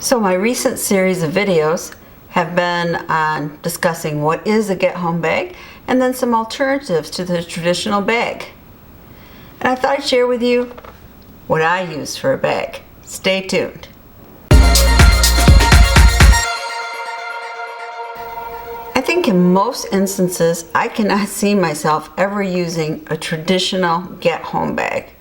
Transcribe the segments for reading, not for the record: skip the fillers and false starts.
So my recent series of videos have been on discussing what is a get-home bag and then some alternatives to the traditional bag. And I thought I'd share with you what I use for a bag. Stay tuned. I think in most instances I cannot see myself ever using a traditional get-home bag.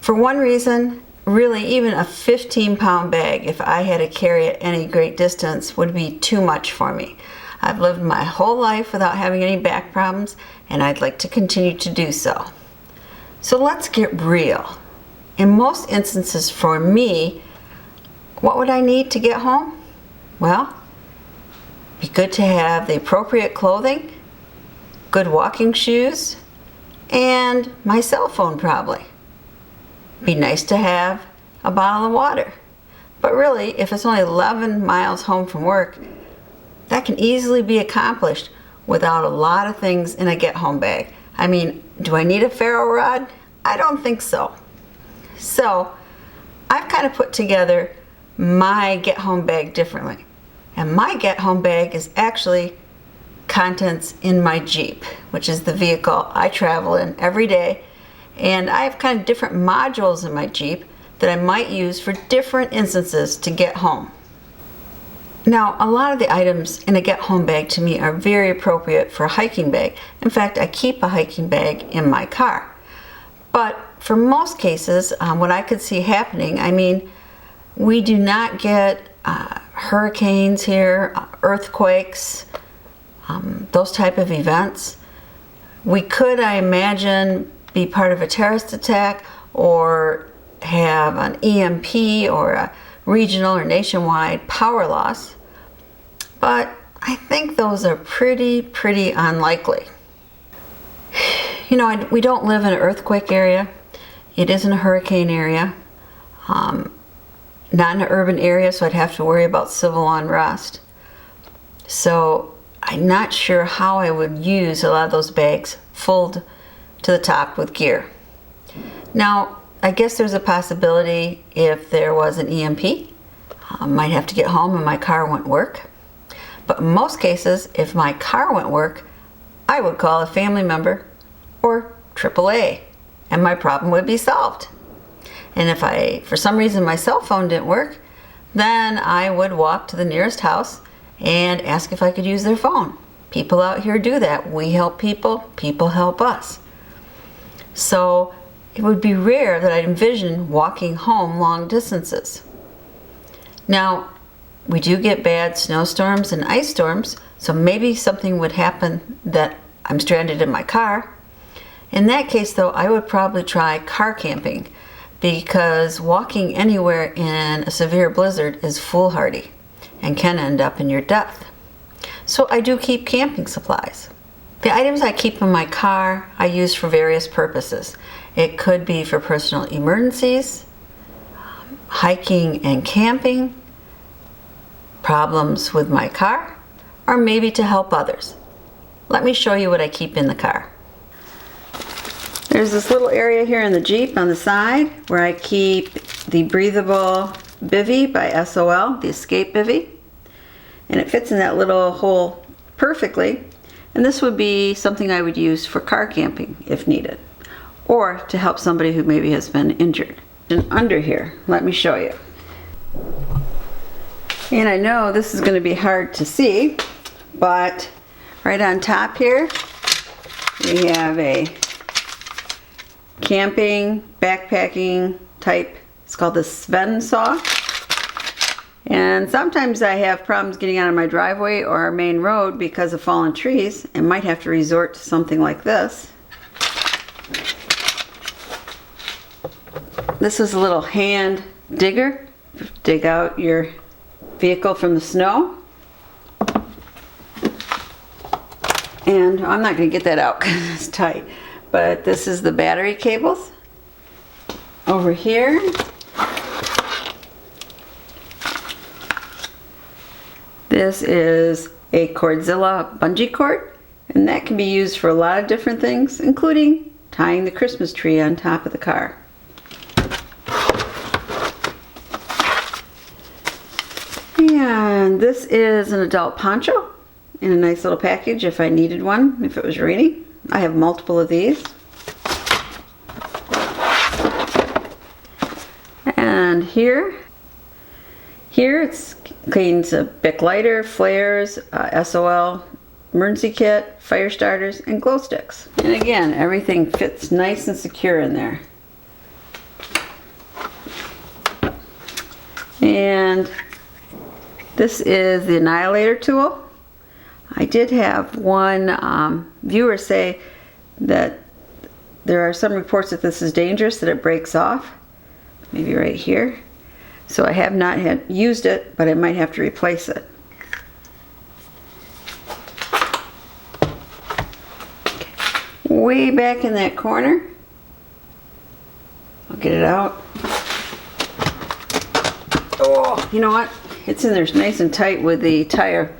For one reason, really even a 15-pound bag, if I had to carry it any great distance, would be too much for me. I've lived my whole life without having any back problems, and I'd like to continue to do so. So let's get real. In most instances for me, what would I need to get home? Well, it'd be good to have the appropriate clothing, good walking shoes, and my cell phone probably. Be nice to have a bottle of water. But really, if it's only 11 miles home from work, that can easily be accomplished without a lot of things in a get-home bag. I mean, do I need a ferro rod? I don't think so. So, I've kind of put together my get-home bag differently. And my get-home bag is actually contents in my Jeep, which is the vehicle I travel in every day. And I have kind of different modules in my Jeep that I might use for different instances to get home. Now, a lot of the items in a get-home bag to me are very appropriate for a hiking bag. In fact, I keep a hiking bag in my car. But for most cases, what I could see happening, I mean, we do not get hurricanes here, earthquakes, those type of events. We could, I imagine, be part of a terrorist attack or have an EMP or a regional or nationwide power loss. But I think those are pretty unlikely. You know, we don't live in an earthquake area. It isn't a hurricane area. Not in an urban area, so I'd have to worry about civil unrest. So I'm not sure how I would use a lot of those bags full to the top with gear. Now, I guess there's a possibility if there was an EMP, I might have to get home and my car wouldn't work. But in most cases, if my car wouldn't work, I would call a family member or AAA and my problem would be solved. And if for some reason my cell phone didn't work, then I would walk to the nearest house and ask if I could use their phone. People out here do that. We help people, people help us. So it would be rare that I'd envision walking home long distances. Now, we do get bad snowstorms and ice storms, so maybe something would happen that I'm stranded in my car. In that case, though, I would probably try car camping because walking anywhere in a severe blizzard is foolhardy and can end up in your death. So I do keep camping supplies. The items I keep in my car I use for various purposes. It could be for personal emergencies, hiking and camping, problems with my car, or maybe to help others. Let me show you what I keep in the car. There's this little area here in the Jeep on the side where I keep the breathable bivy by SOL, the Escape Bivy. And it fits in that little hole perfectly. And this would be something I would use for car camping if needed, or to help somebody who maybe has been injured. And under here, let me show you. And I know this is going to be hard to see, but right on top here, we have a camping, backpacking type. It's called the Sven saw. And sometimes I have problems getting out of my driveway or our main road because of fallen trees and might have to resort to something like this. This is a little hand digger. Dig out your vehicle from the snow. And I'm not going to get that out because it's tight. But this is the battery cables. Over here, this is a Cordzilla bungee cord, and that can be used for a lot of different things, including tying the Christmas tree on top of the car. And this is an adult poncho in a nice little package if I needed one, if it was rainy. I have multiple of these. And here it contains a Bic lighter, flares, SOL emergency kit, fire starters, and glow sticks. And again, everything fits nice and secure in there. And this is the annihilator tool. I did have one viewer say that there are some reports that this is dangerous, that it breaks off. Maybe right here. So I have not used it, but I might have to replace it. Way back in that corner, I'll get it out. Oh, you know what? It's in there nice and tight with the tire.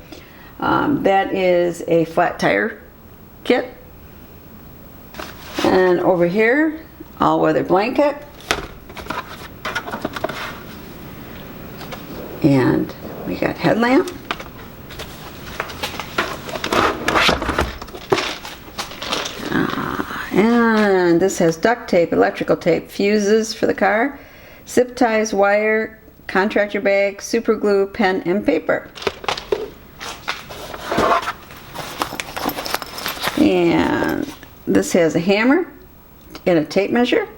That is a flat tire kit. And over here, all-weather blanket. And we got headlamp. And this has duct tape, electrical tape, fuses for the car, zip ties, wire, contractor bag, super glue, pen, and paper. And this has a hammer and a tape measure.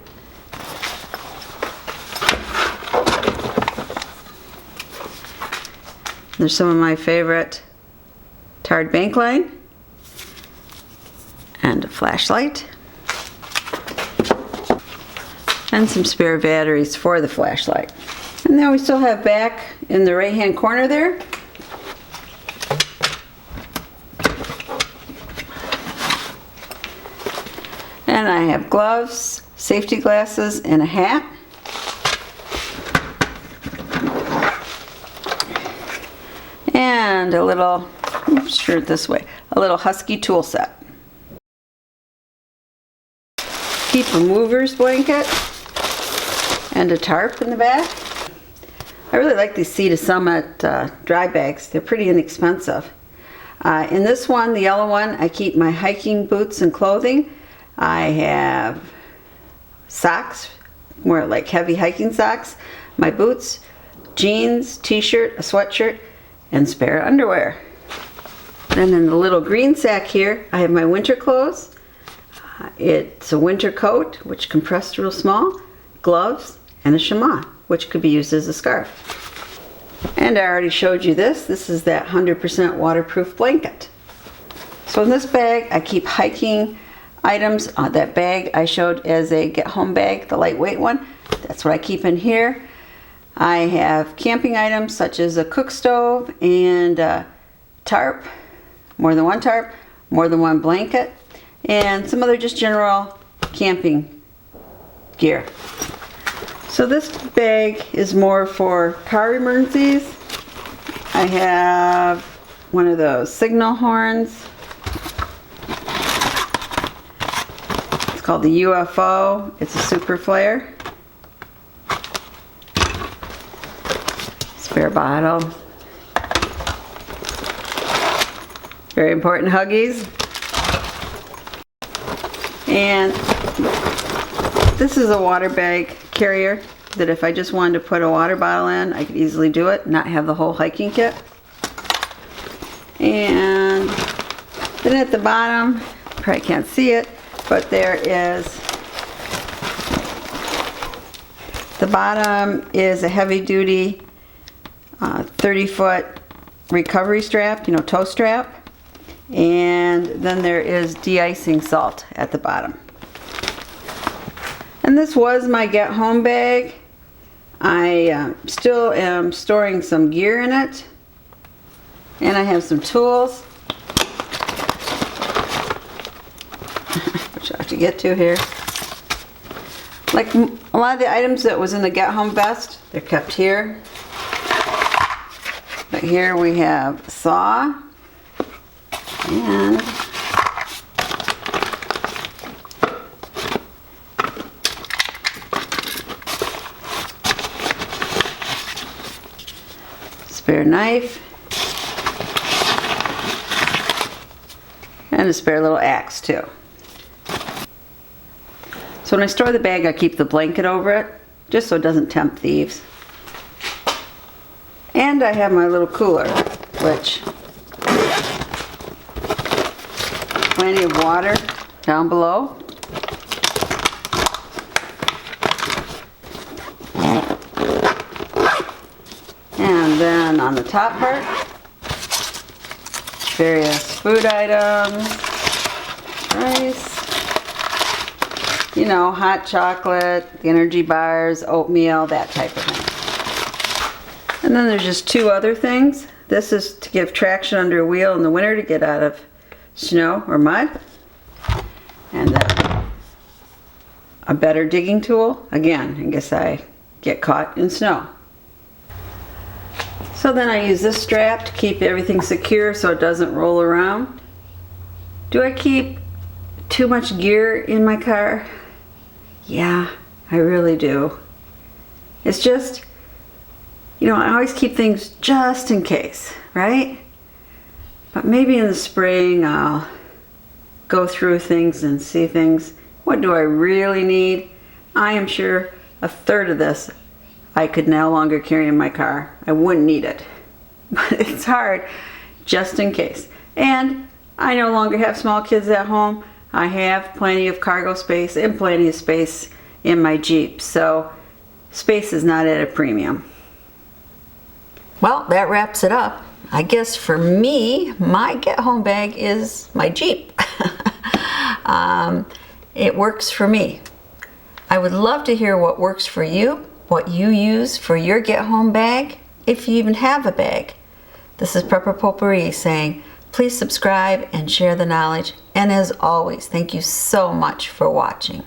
There's some of my favorite tarred bank line and a flashlight and some spare batteries for the flashlight. And then we still have back in the right hand corner there and I have gloves, safety glasses, and a hat. And a little, sure this way, a little Husky tool set. Keep a mover's blanket and a tarp in the back. I really like these Sea to Summit dry bags. They're pretty inexpensive. In this one, the yellow one, I keep my hiking boots and clothing. I have socks, more like heavy hiking socks, my boots, jeans, t-shirt, a sweatshirt, and spare underwear. Then in the little green sack here, I have my winter clothes. It's a winter coat, which compressed real small, gloves, and a chamois, which could be used as a scarf. And I already showed you this. This is that 100% waterproof blanket. So in this bag, I keep hiking items. That bag I showed as a get-home bag, the lightweight one. That's what I keep in here. I have camping items such as a cook stove and a tarp, more than one tarp, more than one blanket, and some other just general camping gear. So this bag is more for car emergencies. I have one of those signal horns. It's called the UFO. It's a super flare. Spare bottle. Very important Huggies. And this is a water bag carrier that if I just wanted to put a water bottle in, I could easily do it, not have the whole hiking kit. And then at the bottom, probably can't see it, but there is, the bottom is a heavy duty 30-foot recovery strap, you know, toe strap. And then there is de-icing salt at the bottom. And this was my get home bag. I still am storing some gear in it. And I have some tools, which I have to get to here. Like a lot of the items that was in the get home vest, they're kept here. But here we have a saw and spare knife And a spare little axe too. So when I store the bag, I keep the blanket over it, just so it doesn't tempt thieves. And I have my little cooler, which plenty of water down below. And then on the top part, various food items, rice, you know, hot chocolate, energy bars, oatmeal, that type of thing. And then there's just two other things. This is to give traction under a wheel in the winter to get out of snow or mud. And then a better digging tool, again, in case I get caught in snow. So then I use this strap to keep everything secure so it doesn't roll around. Do I keep too much gear in my car? Yeah, I really do. It's just, you know, I always keep things just in case, right? But maybe in the spring I'll go through things and see things. What do I really need? I am sure a third of this I could no longer carry in my car. I wouldn't need it. But it's hard, just in case. And I no longer have small kids at home. I have plenty of cargo space and plenty of space in my Jeep. So space is not at a premium. Well, that wraps it up. I guess for me, my get home bag is my Jeep. It works for me. I would love to hear what works for you, what you use for your get home bag, if you even have a bag. This is Prepper Potpourri saying, please subscribe and share the knowledge. And as always, thank you so much for watching.